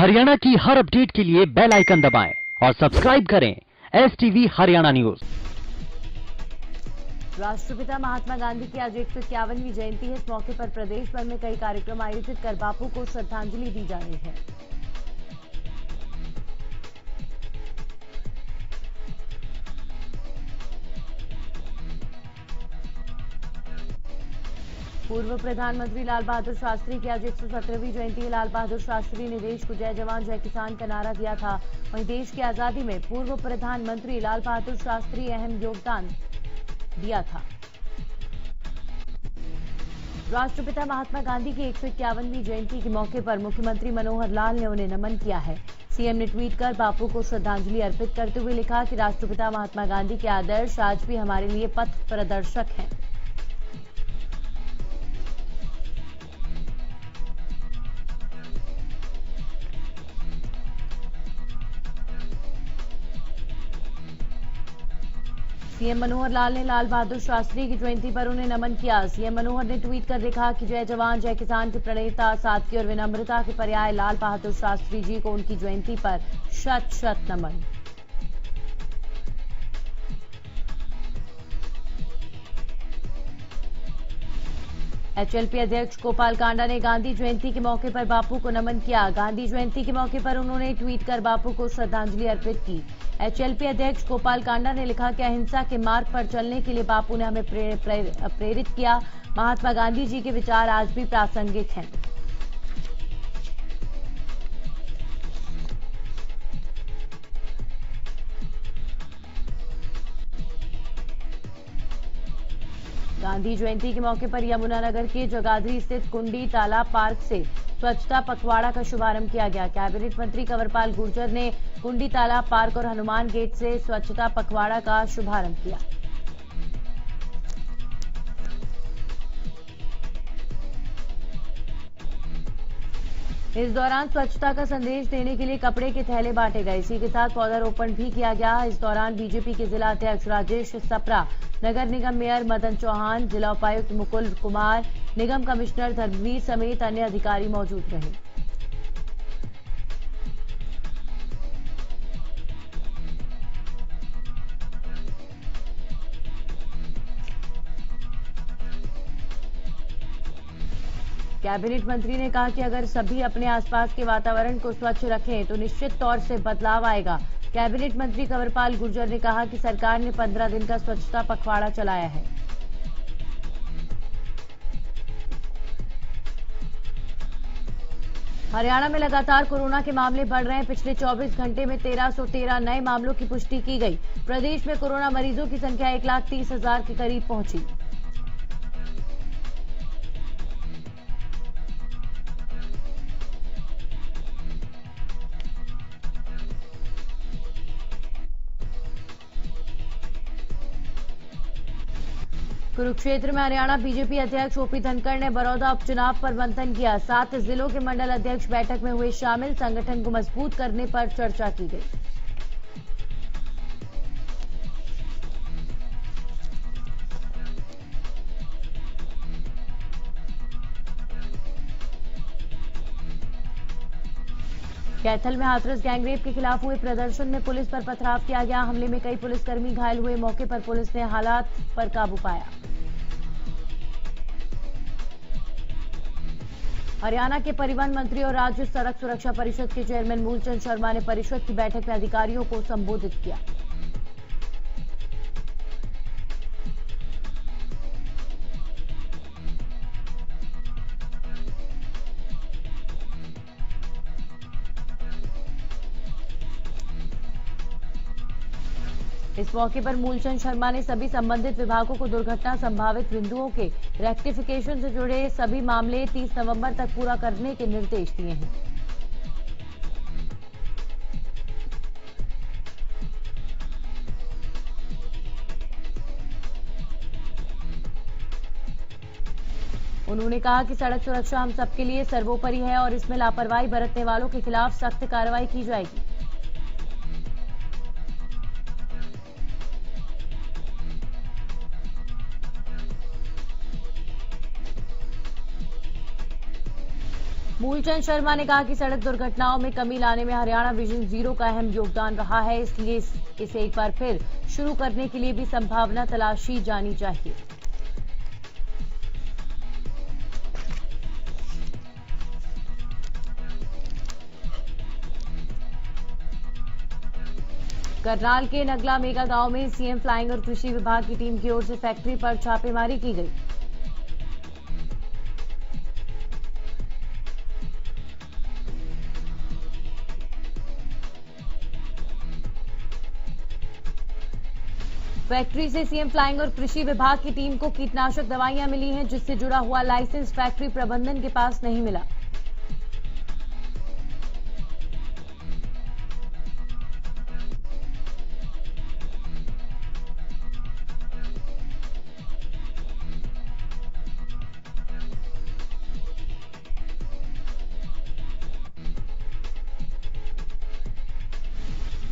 हरियाणा की हर अपडेट के लिए बेल आइकन दबाएं और सब्सक्राइब करें STV हरियाणा न्यूज। राष्ट्रपिता महात्मा गांधी की आज 151वीं जयंती है। इस मौके पर प्रदेश भर में कई कार्यक्रम आयोजित कर बापू को श्रद्धांजलि दी जा रही है। पूर्व प्रधानमंत्री लाल बहादुर शास्त्री की आज 117वीं जयंती है। लाल बहादुर शास्त्री ने देश को जय जवान जय किसान का नारा दिया था। वहीं देश की आजादी में पूर्व प्रधानमंत्री लाल बहादुर शास्त्री अहम योगदान दिया था। राष्ट्रपिता महात्मा गांधी की 151वीं जयंती के मौके पर मुख्यमंत्री मनोहर लाल ने उन्हें नमन किया है। सीएम ने ट्वीट कर बापू को श्रद्धांजलि अर्पित करते हुए लिखा कि राष्ट्रपिता महात्मा गांधी के आदर्श आज भी हमारे लिए पथ प्रदर्शक हैं। सीएम मनोहर लाल ने लाल बहादुर शास्त्री की जयंती पर उन्हें नमन किया। सीएम मनोहर ने ट्वीट कर लिखा कि जय जवान जय किसान के प्रणेता, सादगी और विनम्रता के पर्याय लाल बहादुर शास्त्री जी को उनकी जयंती पर शत शत नमन। एचएलपी अध्यक्ष गोपाल कांडा ने गांधी जयंती के मौके पर बापू को नमन किया। गांधी जयंती के मौके पर उन्होंने ट्वीट कर बापू को श्रद्धांजलि अर्पित की। एचएलपी अध्यक्ष गोपाल कांडा ने लिखा कि अहिंसा के मार्ग पर चलने के लिए बापू ने हमें प्रेरित किया। महात्मा गांधी जी के विचार आज भी प्रासंगिक हैं। गांधी जयंती के मौके पर यमुनानगर के जगाधरी स्थित कुंडी तालाब पार्क से स्वच्छता पखवाड़ा का शुभारंभ किया गया। कैबिनेट मंत्री कंवरपाल गुर्जर ने कुंडी तालाब पार्क और हनुमान गेट से स्वच्छता पखवाड़ा का शुभारंभ किया। इस दौरान स्वच्छता का संदेश देने के लिए कपड़े के थैले बांटे गए। इसी के साथ पौधारोपण भी किया गया। इस दौरान बीजेपी के जिला अध्यक्ष राजेश सप्रा, नगर निगम मेयर मदन चौहान, जिला उपायुक्त मुकुल कुमार, निगम कमिश्नर धर्मवीर समेत अन्य अधिकारी मौजूद रहे। कैबिनेट मंत्री ने कहा कि अगर सभी अपने आसपास के वातावरण को स्वच्छ रखें तो निश्चित तौर से बदलाव आएगा। कैबिनेट मंत्री कंवरपाल गुर्जर ने कहा कि सरकार ने 15 दिन का स्वच्छता पखवाड़ा चलाया है। हरियाणा में लगातार कोरोना के मामले बढ़ रहे हैं। पिछले 24 घंटे में 1313 नए मामलों की पुष्टि की गई। प्रदेश में कोरोना मरीजों की संख्या 1,30,000 के करीब पहुंची। कुरुक्षेत्र में हरियाणा बीजेपी अध्यक्ष ओपी धनखड़ ने बड़ौदा उपचुनाव पर मंथन किया। 7 जिलों के मंडल अध्यक्ष बैठक में हुए शामिल। संगठन को मजबूत करने पर चर्चा की गई। कैथल में हाथरस गैंगरेप के खिलाफ हुए प्रदर्शन में पुलिस पर पथराव किया गया। हमले में कई पुलिसकर्मी घायल हुए। मौके पर पुलिस ने हालात पर काबू पाया। हरियाणा के परिवहन मंत्री और राज्य सड़क सुरक्षा परिषद के चेयरमैन मूलचंद शर्मा ने परिषद की बैठक में अधिकारियों को संबोधित किया। इस मौके पर मूलचंद शर्मा ने सभी संबंधित विभागों को दुर्घटना संभावित बिंदुओं के रेक्टिफिकेशन से जुड़े सभी मामले 30 नवंबर तक पूरा करने के निर्देश दिए हैं। उन्होंने कहा कि सड़क सुरक्षा हम सबके लिए सर्वोपरि है और इसमें लापरवाही बरतने वालों के खिलाफ सख्त कार्रवाई की जाएगी। फूलचंद शर्मा ने कहा कि सड़क दुर्घटनाओं में कमी लाने में हरियाणा विजन 0 का अहम योगदान रहा है, इसलिए इसे एक बार फिर शुरू करने के लिए भी संभावना तलाशी जानी चाहिए। करनाल के नगला मेगा गांव में सीएम फ्लाइंग और कृषि विभाग की टीम की ओर से फैक्ट्री पर छापेमारी की गई। फैक्ट्री से सीएम फ्लाइंग और कृषि विभाग की टीम को कीटनाशक दवाइयां मिली हैं, जिससे जुड़ा हुआ लाइसेंस फैक्ट्री प्रबंधन के पास नहीं मिला।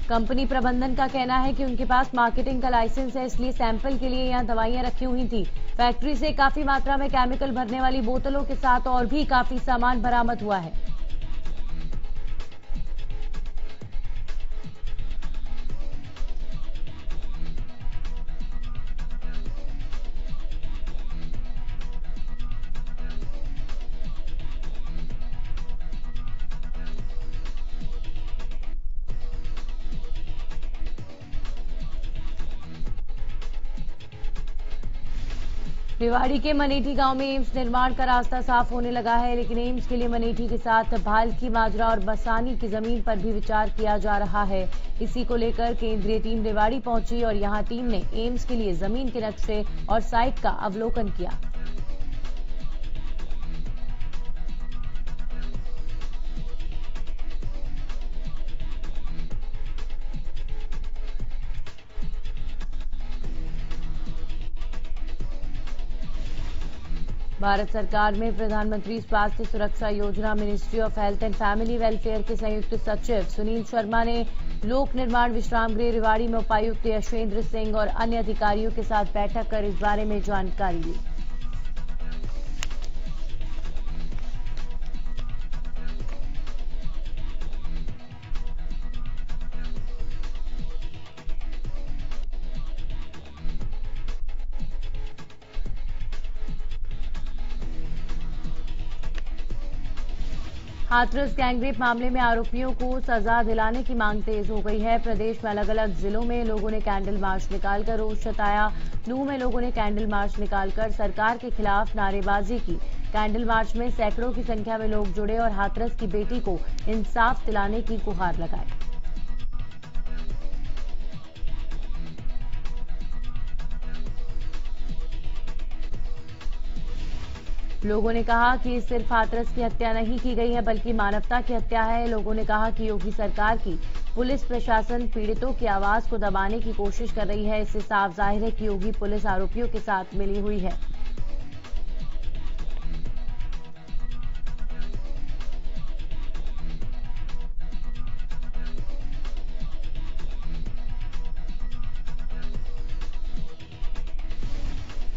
कंपनी प्रबंधन का कहना है कि उनके पास मार्केटिंग का लाइसेंस है, इसलिए सैंपल के लिए यहां दवाइयां रखी हुई थी। फैक्ट्री से काफी मात्रा में केमिकल भरने वाली बोतलों के साथ और भी काफी सामान बरामद हुआ है। रेवाड़ी के मनेठी गांव में एम्स निर्माण का रास्ता साफ होने लगा है, लेकिन एम्स के लिए मनेठी के साथ भालकी, माजरा और बसानी की जमीन पर भी विचार किया जा रहा है। इसी को लेकर केंद्रीय टीम रेवाड़ी पहुंची और यहां टीम ने एम्स के लिए जमीन के नक्शे और साइट का अवलोकन किया। भारत सरकार में प्रधानमंत्री स्वास्थ्य सुरक्षा योजना ministry of health and family welfare के संयुक्त सचिव सुनील शर्मा ने लोक निर्माण विश्राम गृह रेवाड़ी में उपायुक्त यशवेंद्र सिंह और अन्य अधिकारियों के साथ बैठक कर इस बारे में जानकारी ली। हाथरस गैंगरेप मामले में आरोपियों को सजा दिलाने की मांग तेज हो गई है। प्रदेश में अलग अलग जिलों में लोगों ने कैंडल मार्च निकालकर रोष जताया। नूंह में लोगों ने कैंडल मार्च निकालकर सरकार के खिलाफ नारेबाजी की। कैंडल मार्च में सैकड़ों की संख्या में लोग जुड़े और हाथरस की बेटी को इंसाफ दिलाने की गुहार लगाई। लोगों ने कहा कि सिर्फ हाथरस की हत्या नहीं की गई है, बल्कि मानवता की हत्या है। लोगों ने कहा कि योगी सरकार की पुलिस प्रशासन पीड़ितों की आवाज को दबाने की कोशिश कर रही है। इससे साफ जाहिर है कि योगी पुलिस आरोपियों के साथ मिली हुई है।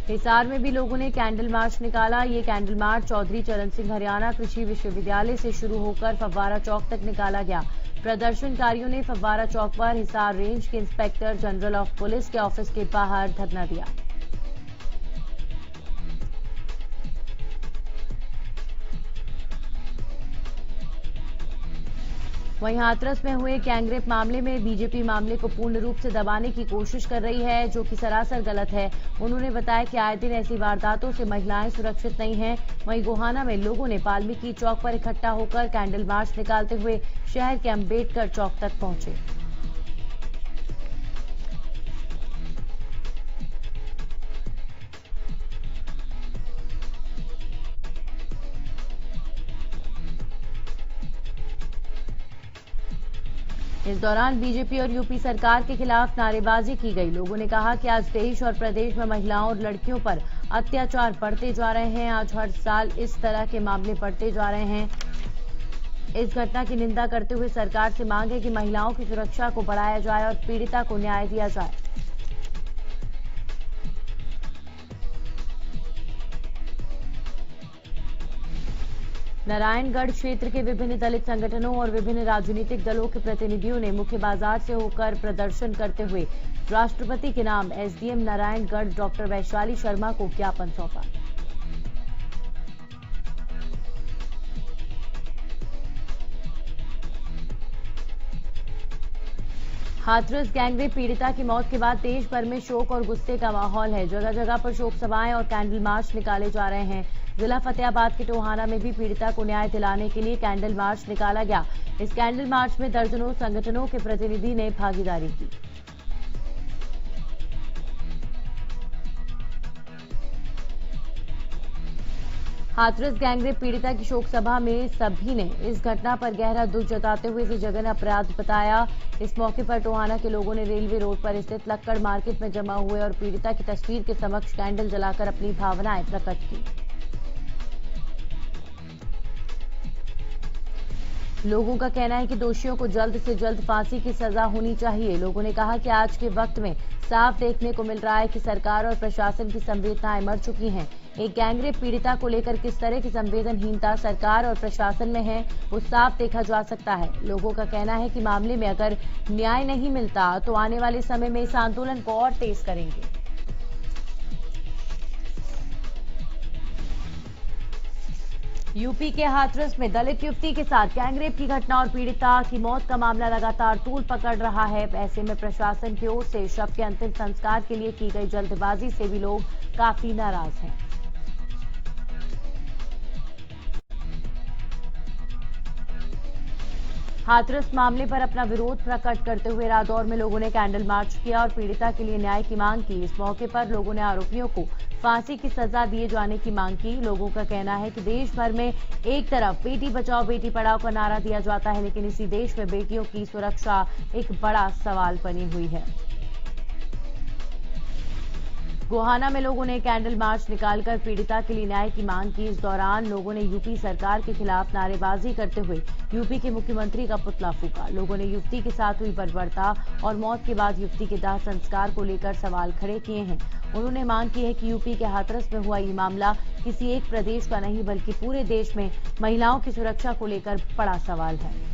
हिसार में भी लोगों ने कैंडल मार्च निकाला। ये कैंडल मार्च चौधरी चरण सिंह हरियाणा कृषि विश्वविद्यालय से शुरू होकर फव्वारा चौक तक निकाला गया। प्रदर्शनकारियों ने फव्वारा चौक पर हिसार रेंज के इंस्पेक्टर जनरल ऑफ पुलिस के ऑफिस के बाहर धरना दिया। वहीं हाथरस में हुए गैंगरेप मामले में बीजेपी मामले को पूर्ण रूप से दबाने की कोशिश कर रही है, जो कि सरासर गलत है। उन्होंने बताया कि आए दिन ऐसी वारदातों से महिलाएं सुरक्षित नहीं हैं। वहीं गोहाना में लोगों ने वाल्मीकि चौक पर इकट्ठा होकर कैंडल मार्च निकालते हुए शहर के अंबेडकर चौक तक पहुंचे। इस दौरान बीजेपी और यूपी सरकार के खिलाफ नारेबाजी की गई। लोगों ने कहा कि आज देश और प्रदेश में महिलाओं और लड़कियों पर अत्याचार बढ़ते जा रहे हैं। आज हर साल इस तरह के मामले बढ़ते जा रहे हैं। इस घटना की निंदा करते हुए सरकार से मांग है कि महिलाओं की सुरक्षा को बढ़ाया जाए और पीड़िता को न्याय दिया जाए। नारायणगढ़ क्षेत्र के विभिन्न दलित संगठनों और विभिन्न राजनीतिक दलों के प्रतिनिधियों ने मुख्य बाजार से होकर प्रदर्शन करते हुए राष्ट्रपति के नाम एसडीएम नारायणगढ़ डॉक्टर वैशाली शर्मा को ज्ञापन सौंपा। हाथरस गैंगरेप पीड़िता की मौत के बाद देश भर में शोक और गुस्से का माहौल है। जगह जगह पर शोक सभाएं और कैंडल मार्च निकाले जा रहे हैं। जिला फतेहाबाद के टोहाना में भी पीड़िता को न्याय दिलाने के लिए कैंडल मार्च निकाला गया। इस कैंडल मार्च में दर्जनों संगठनों के प्रतिनिधि ने भागीदारी की। हाथरस गैंगरेप पीड़िता की शोक सभा में सभी ने इस घटना पर गहरा दुख जताते हुए इसे जघन्य अपराध बताया। इस मौके पर टोहाना के लोगों ने रेलवे रोड पर स्थित लक्कड़ मार्केट में जमा हुए और पीड़िता की तस्वीर के समक्ष कैंडल जलाकर अपनी भावनाएं प्रकट की। लोगों का कहना है कि दोषियों को जल्द से जल्द फांसी की सजा होनी चाहिए। लोगों ने कहा कि आज के वक्त में साफ देखने को मिल रहा है कि सरकार और प्रशासन की संवेदनाएं मर चुकी हैं। एक गैंगरेप पीड़िता को लेकर किस तरह की संवेदनहीनता सरकार और प्रशासन में है, वो साफ देखा जा सकता है। लोगों का कहना है कि मामले में अगर न्याय नहीं मिलता तो आने वाले समय में इस आंदोलन को और तेज करेंगे। यूपी के हाथरस में दलित युवती के साथ गैंगरेप की घटना और पीड़िता की मौत का मामला लगातार तूल पकड़ रहा है। ऐसे में प्रशासन की ओर से शव के अंतिम संस्कार के लिए की गई जल्दबाजी से भी लोग काफी नाराज हैं। हाथरस मामले पर अपना विरोध प्रकट करते हुए रादौर में लोगों ने कैंडल मार्च किया और पीड़िता के लिए न्याय की मांग की। इस मौके पर लोगों ने आरोपियों को फांसी की सजा दिए जाने की मांग की। लोगों का कहना है कि देश भर में एक तरफ बेटी बचाओ बेटी पढ़ाओ का नारा दिया जाता है, लेकिन इसी देश में बेटियों की सुरक्षा एक बड़ा सवाल बनी हुई है। गोहाना में लोगों ने कैंडल मार्च निकालकर पीड़िता के लिए न्याय की मांग की। इस दौरान लोगों ने यूपी सरकार के खिलाफ नारेबाजी करते हुए यूपी के मुख्यमंत्री का पुतला फूंका। लोगों ने युवती के साथ हुई बर्बरता और मौत के बाद युवती के दाह संस्कार को लेकर सवाल खड़े किए हैं। उन्होंने मांग की है कि यूपी के हाथरस में हुआ ये मामला किसी एक प्रदेश का नहीं बल्कि पूरे देश में महिलाओं की सुरक्षा को लेकर बड़ा सवाल है।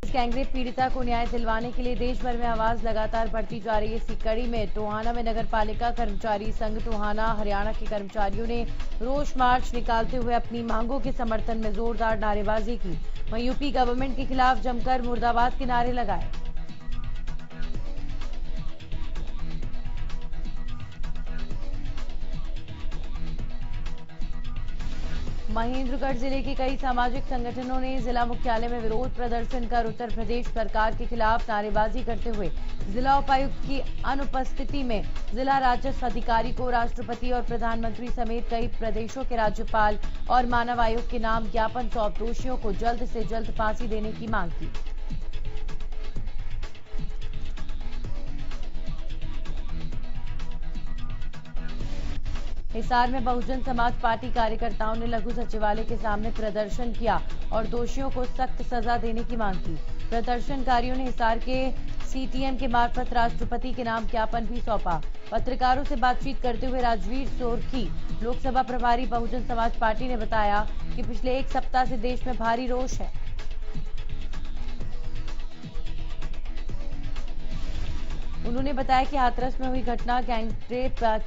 गैंगरेप पीड़िता को न्याय दिलवाने के लिए देश भर में आवाज लगातार बढ़ती जा रही है। इसी कड़ी में टोहाना में नगर पालिका कर्मचारी संघ टोहाना हरियाणा के कर्मचारियों ने रोष मार्च निकालते हुए अपनी मांगों के समर्थन में जोरदार नारेबाजी की। वहीं यूपी गवर्नमेंट के खिलाफ जमकर मुर्दाबाद के नारे लगाए। महेंद्रगढ़ जिले के कई सामाजिक संगठनों ने जिला मुख्यालय में विरोध प्रदर्शन कर उत्तर प्रदेश सरकार के खिलाफ नारेबाजी करते हुए जिला उपायुक्त की अनुपस्थिति में जिला राजस्व अधिकारी को राष्ट्रपति और प्रधानमंत्री समेत कई प्रदेशों के राज्यपाल और मानव आयोग के नाम ज्ञापन सौंप दोषियों को जल्द से जल्द फांसी देने की मांग की। हिसार में बहुजन समाज पार्टी कार्यकर्ताओं ने लघु सचिवालय के सामने प्रदर्शन किया और दोषियों को सख्त सजा देने की मांग की। प्रदर्शनकारियों ने हिसार के सीटीएम के मार्फत राष्ट्रपति के नाम ज्ञापन भी सौंपा। पत्रकारों से बातचीत करते हुए राजवीर सोरखी लोकसभा प्रभारी बहुजन समाज पार्टी ने बताया कि पिछले एक सप्ताह से देश में भारी रोष है। उन्होंने बताया कि हाथरस में हुई घटना गैंगरेप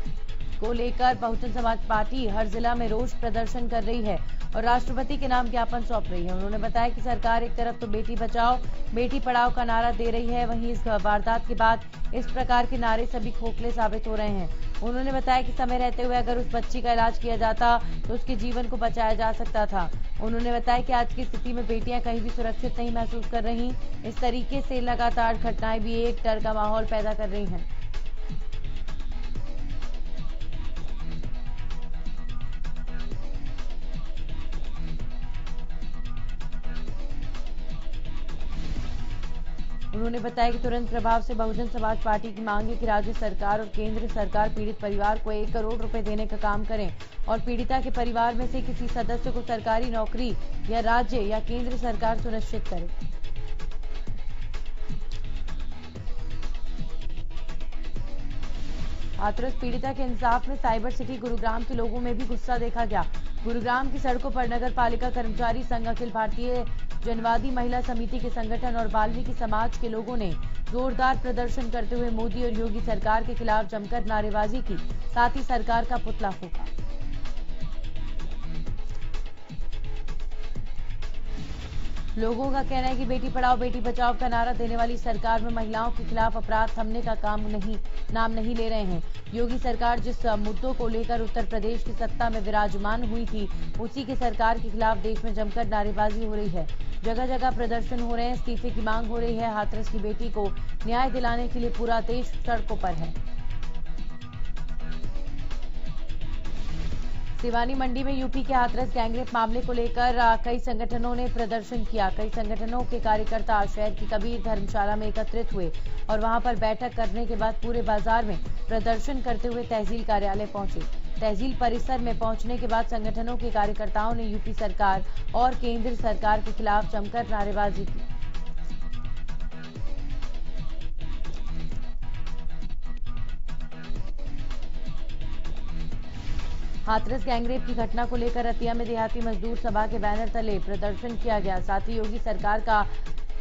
को लेकर बहुजन समाज पार्टी हर जिला में रोष प्रदर्शन कर रही है और राष्ट्रपति के नाम ज्ञापन सौंप रही है। उन्होंने बताया कि सरकार एक तरफ तो बेटी बचाओ बेटी पढ़ाओ का नारा दे रही है, वहीं इस वारदात के बाद इस प्रकार के नारे सभी खोखले साबित हो रहे हैं। उन्होंने बताया कि समय रहते हुए अगर उस बच्ची का इलाज किया जाता तो उसके जीवन को बचाया जा सकता था। उन्होंने बताया कि आज की स्थिति में बेटियां कहीं भी सुरक्षित नहीं महसूस कर रही। इस तरीके से लगातार घटनाएं भी एक डर का माहौल पैदा कर रही हैं। उन्होंने बताया कि तुरंत प्रभाव से बहुजन समाज पार्टी की मांग है कि राज्य सरकार और केंद्र सरकार पीड़ित परिवार को 1 करोड़ रुपए देने का काम करें और पीड़िता के परिवार में से किसी सदस्य को सरकारी नौकरी या राज्य या केंद्र सरकार सुनिश्चित करे। हाथरस पीड़िता के इंसाफ में साइबर सिटी गुरुग्राम के लोगों में भी गुस्सा देखा गया। गुरुग्राम की सड़कों पर नगर पालिका कर्मचारी संघ, अखिल भारतीय जनवादी महिला समिति के संगठन और वाल्मीकि समाज के लोगों ने जोरदार प्रदर्शन करते हुए मोदी और योगी सरकार के खिलाफ जमकर नारेबाजी की, साथ ही सरकार का पुतला फूंका। लोगों का कहना है कि बेटी पढ़ाओ बेटी बचाओ का नारा देने वाली सरकार में महिलाओं के खिलाफ अपराध थमने का नाम नहीं ले रहे हैं। योगी सरकार जिस मुद्दों को लेकर उत्तर प्रदेश की सत्ता में विराजमान हुई थी, उसी की सरकार के खिलाफ देश में जमकर नारेबाजी हो रही है। जगह जगह प्रदर्शन हो रहे हैं, इस्तीफे की मांग हो रही है। हाथरस की बेटी को न्याय दिलाने के लिए पूरा देश सड़कों पर है। सिवानी मंडी में यूपी के हाथरस गैंगरेप मामले को लेकर कई संगठनों ने प्रदर्शन किया। कई संगठनों के कार्यकर्ता शहर की कबीर धर्मशाला में एकत्रित हुए और वहां पर बैठक करने के बाद पूरे बाजार में प्रदर्शन करते हुए तहसील कार्यालय पहुंचे। तहसील परिसर में पहुंचने के बाद संगठनों के कार्यकर्ताओं ने यूपी सरकार और केंद्र सरकार के खिलाफ जमकर नारेबाजी की। हाथरस गैंगरेप की घटना को लेकर रतिया में देहाती मजदूर सभा के बैनर तले प्रदर्शन किया गया। साथ ही योगी सरकार का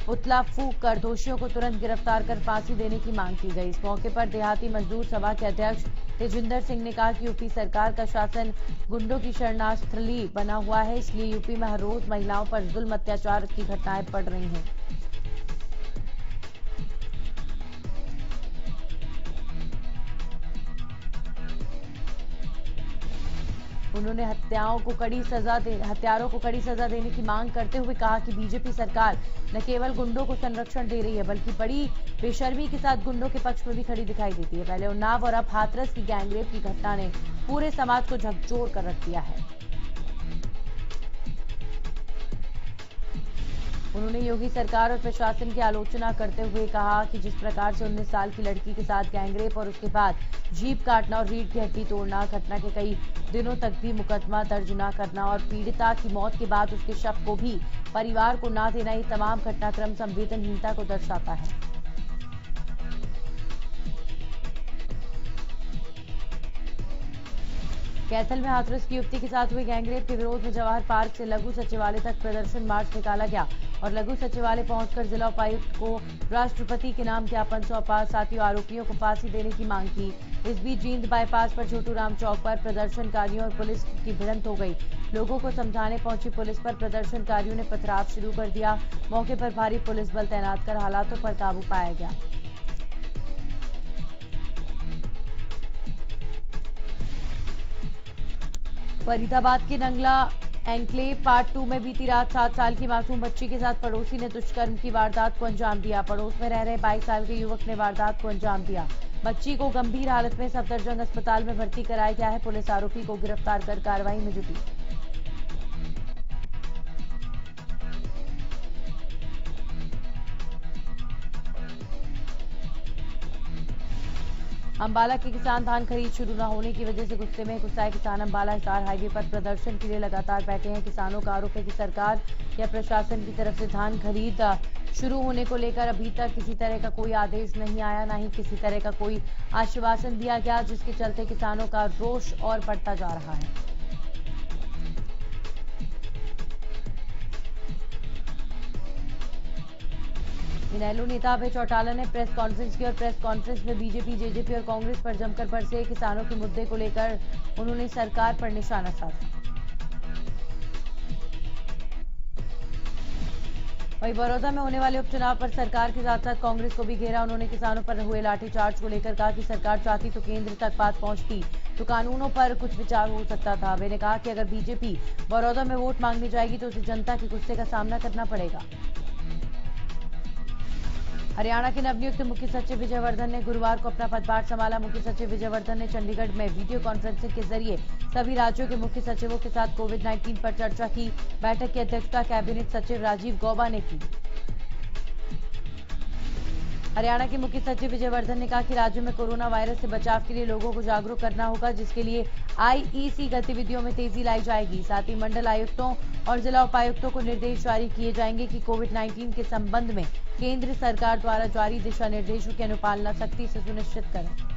पुतला फूंक कर दोषियों को तुरंत गिरफ्तार कर फांसी देने की मांग की गई। इस मौके पर देहाती मजदूर सभा के अध्यक्ष तेजिंदर सिंह ने कहा कि यूपी सरकार का शासन गुंडों की शरणास्थली बना हुआ है, इसलिए यूपी में हर रोज महिलाओं पर जुल्म अत्याचार की घटनाएं बढ़ रही हैं। उन्होंने हत्यारों को कड़ी सजा देने की मांग करते हुए कहा कि बीजेपी सरकार न केवल गुंडों को संरक्षण दे रही है, बल्कि बड़ी बेशर्मी के साथ गुंडों के पक्ष में भी खड़ी दिखाई देती है। पहले उन्नाव और अब हाथरस की गैंगरेप की घटना ने पूरे समाज को झकझोर कर रख दिया है। उन्होंने योगी सरकार और प्रशासन की आलोचना करते हुए कहा कि जिस प्रकार से 19 साल की लड़की के साथ गैंगरेप और उसके बाद जीभ काटना और रीढ़ की हड्डी तोड़ना, घटना के कई दिनों तक भी मुकदमा दर्ज न करना और पीड़िता की मौत के बाद उसके शव को भी परिवार को न देना, ये तमाम घटनाक्रम संवेदनहीनता को दर्शाता है। कैथल में हाथरस की युवती के साथ हुई गैंगरेप के विरोध में जवाहर पार्क से लघु सचिवालय तक प्रदर्शन मार्च निकाला गया और लघु सचिवालय पहुंचकर जिला उपायुक्त को राष्ट्रपति के नाम ज्ञापन सौंपा। साथ ही आरोपियों को फांसी देने की मांग की। इस बीच जींद बाईपास पर छोटू राम चौक पर प्रदर्शनकारियों और पुलिस की भिड़ंत हो गई। लोगों को समझाने पहुंची पुलिस पर प्रदर्शनकारियों ने पथराव शुरू कर दिया। मौके पर भारी पुलिस बल तैनात कर हालातों पर काबू पाया गया। फरीदाबाद के नंगला एन्क्लेव पार्ट 2 में बीती रात 7 साल की मासूम बच्ची के साथ पड़ोसी ने दुष्कर्म की वारदात को अंजाम दिया। पड़ोस में रह रहे 22 साल के युवक ने वारदात को अंजाम दिया। बच्ची को गंभीर हालत में सफदरजंग अस्पताल में भर्ती कराया गया है। पुलिस आरोपी को गिरफ्तार कर कार्रवाई में जुटी। अंबाला के किसान धान खरीद शुरू न होने की वजह से गुस्से में गुस्साए किसान अंबाला हिसार हाईवे पर प्रदर्शन के लिए लगातार बैठे हैं। किसानों का आरोप है कि सरकार या प्रशासन की तरफ से धान खरीद शुरू होने को लेकर अभी तक किसी तरह का कोई आदेश नहीं आया, न ही किसी तरह का कोई आश्वासन दिया गया, जिसके चलते किसानों का रोष और बढ़ता जा रहा है। इनेलो नेता अभय चौटाला ने प्रेस कॉन्फ्रेंस की और प्रेस कॉन्फ्रेंस में बीजेपी, जेजेपी और कांग्रेस पर जमकर बरसे। किसानों के मुद्दे को लेकर उन्होंने सरकार पर निशाना साधा। वहीं बड़ौदा में होने वाले उपचुनाव पर सरकार के साथ साथ कांग्रेस को भी घेरा। उन्होंने किसानों पर हुए लाठीचार्ज को लेकर कहा कि सरकार चाहती तो केंद्र तक बात पहुंचती तो कानूनों पर कुछ विचार हो सकता था। वे ने कहा कि अगर बीजेपी बड़ौदा में वोट मांगने जाएगी तो उसे जनता के गुस्से का सामना करना पड़ेगा। हरियाणा के नवनियुक्त मुख्य सचिव विजय वर्धन ने गुरुवार को अपना पदभार संभाला। मुख्य सचिव विजय वर्धन ने चंडीगढ़ में वीडियो कॉन्फ्रेंसिंग के जरिए सभी राज्यों के मुख्य सचिवों के साथ कोविड-19 पर चर्चा की। बैठक की अध्यक्षता कैबिनेट सचिव राजीव गौबा ने की। हरियाणा के मुख्य सचिव विजय वर्धन ने कहा कि राज्य में कोरोना वायरस से बचाव के लिए लोगों को जागरूक करना होगा, जिसके लिए आईईसी गतिविधियों में तेजी लाई जाएगी। साथ ही मंडल आयुक्तों और जिला उपायुक्तों को निर्देश जारी किए जाएंगे कि कोविड-19 के संबंध में केंद्र सरकार द्वारा जारी दिशा निर्देशों की अनुपालना सख्ती से सुनिश्चित करें।